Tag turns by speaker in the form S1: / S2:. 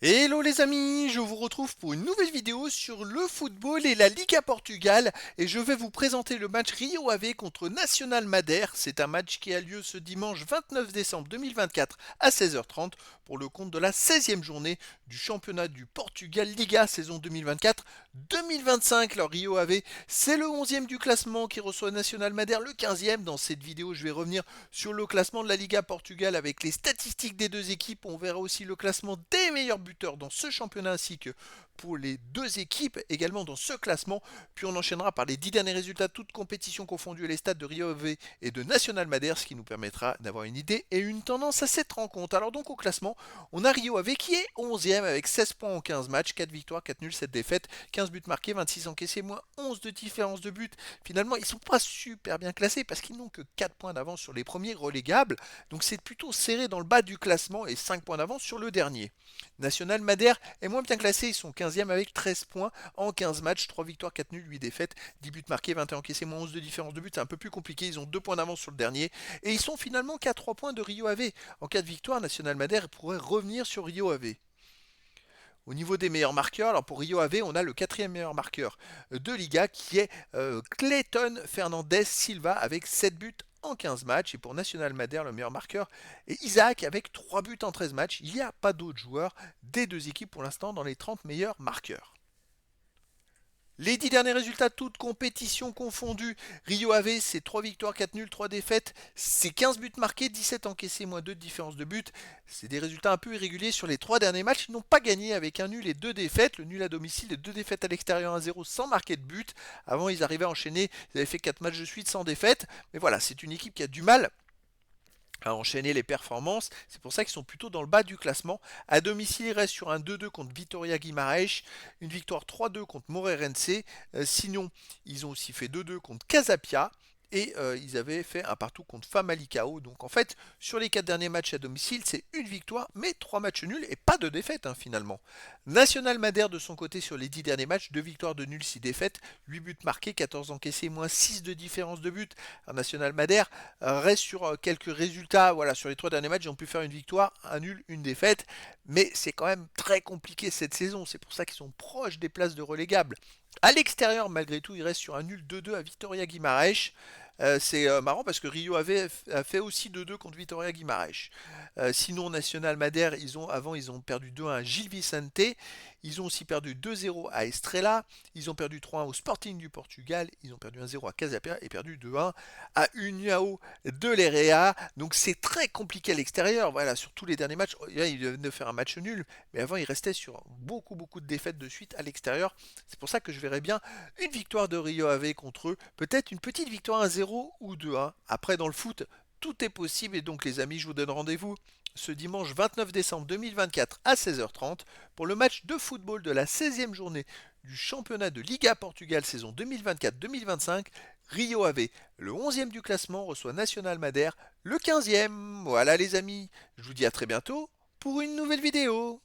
S1: Hello les amis, je vous retrouve pour une nouvelle vidéo sur le football et la Liga Portugal et je vais vous présenter le match Rio Ave contre Nacional Madère. C'est un match qui a lieu ce dimanche 29 décembre 2024 à 16h30 pour le compte de la 16e journée du championnat du Portugal Liga saison 2024-2025. Alors Rio Ave, c'est le 11e du classement qui reçoit Nacional Madère le 15e. Dans cette vidéo, je vais revenir sur le classement de la Liga Portugal avec les statistiques des deux équipes. On verra aussi le classement des meilleurs buteurs dans ce championnat ainsi que pour les deux équipes également dans ce classement. Puis on enchaînera par les 10 derniers résultats, toutes compétitions confondues et les stades de Rio Ave et de Nacional Madère, ce qui nous permettra d'avoir une idée et une tendance à cette rencontre. Alors donc au classement, on a Rio Ave qui est 11e avec 16 points en 15 matchs, 4 victoires, 4 nuls, 7 défaites, 15 buts marqués, 26 encaissés, moins 11 de différence de but. Finalement, ils ne sont pas super bien classés parce qu'ils n'ont que 4 points d'avance sur les premiers relégables. Donc c'est plutôt serré dans le bas du classement et 5 points d'avance sur le dernier. National Madère est moins bien classé, ils sont 15e avec 13 points en 15 matchs, 3 victoires, 4 nuls, 8 défaites, 10 buts marqués, 21 encaissés, moins 11 de différence de but, c'est un peu plus compliqué, ils ont 2 points d'avance sur le dernier, et ils sont finalement qu'à 3 points de Rio Ave. En cas de victoire, National Madère pourrait revenir sur Rio Ave. Au niveau des meilleurs marqueurs, alors pour Rio Ave, on a le quatrième meilleur marqueur de Liga qui est Clayton Fernandez Silva avec 7 buts en 15 matchs. Et pour National Madère, le meilleur marqueur est Isaac avec 3 buts en 13 matchs. Il n'y a pas d'autres joueurs des deux équipes pour l'instant dans les 30 meilleurs marqueurs. Les 10 derniers résultats, toutes compétitions confondues. Rio Ave, c'est 3 victoires, 4 nuls, 3 défaites. C'est 15 buts marqués, 17 encaissés, moins 2 de différence de but. C'est des résultats un peu irréguliers sur les 3 derniers matchs. Ils n'ont pas gagné avec un nul et 2 défaites. Le nul à domicile et 2 défaites à l'extérieur 1-0 sans marquer de but. Avant, ils arrivaient à enchaîner. Ils avaient fait 4 matchs de suite sans défaite. Mais voilà, c'est une équipe qui a du mal à enchaîner les performances. C'est pour ça qu'ils sont plutôt dans le bas du classement. À domicile, ils restent sur un 2-2 contre Vitória Guimarães, une victoire 3-2 contre Moreirense. Sinon, ils ont aussi fait 2-2 contre Casapia. Et ils avaient fait un partout contre Famalicão. Donc en fait, sur les 4 derniers matchs à domicile, c'est une victoire, mais 3 matchs nuls et pas de défaite finalement. National Madère de son côté sur les 10 derniers matchs, 2 victoires, 2 nuls, 6 défaites, 8 buts marqués, 14 encaissés, moins 6 de différence de but. Alors, National Madère reste sur quelques résultats. Voilà, sur les 3 derniers matchs, ils ont pu faire une victoire, un nul, une défaite. Mais c'est quand même très compliqué cette saison. C'est pour ça qu'ils sont proches des places de relégables. À l'extérieur, malgré tout, il reste sur un nul 2-2 à Vitória Guimarães. C'est marrant parce que Rio a fait aussi 2-2 contre Vitória Guimarães. Sinon, National Madère, avant ils ont perdu 2-1 à Gil Vicente. Ils ont aussi perdu 2-0 à Estrela. Ils ont perdu 3-1 au Sporting du Portugal. Ils ont perdu 1-0 à Casapia et perdu 2-1 à União de l'Erea. Donc c'est très compliqué à l'extérieur. Voilà, sur tous les derniers matchs, là, ils viennent de faire un match nul. Mais avant, ils restaient sur beaucoup de défaites de suite à l'extérieur. C'est pour ça que je verrais bien une victoire de Rio Ave contre eux. Peut-être une petite victoire 1-0 ou 2-1. Après, dans le foot, tout est possible. Et donc, les amis, je vous donne rendez-vous ce dimanche 29 décembre 2024 à 16h30 pour le match de football de la 16e journée du championnat de Liga Portugal saison 2024-2025. Rio Ave, le 11e du classement, reçoit National Madère, le 15e. Voilà les amis, je vous dis à très bientôt pour une nouvelle vidéo.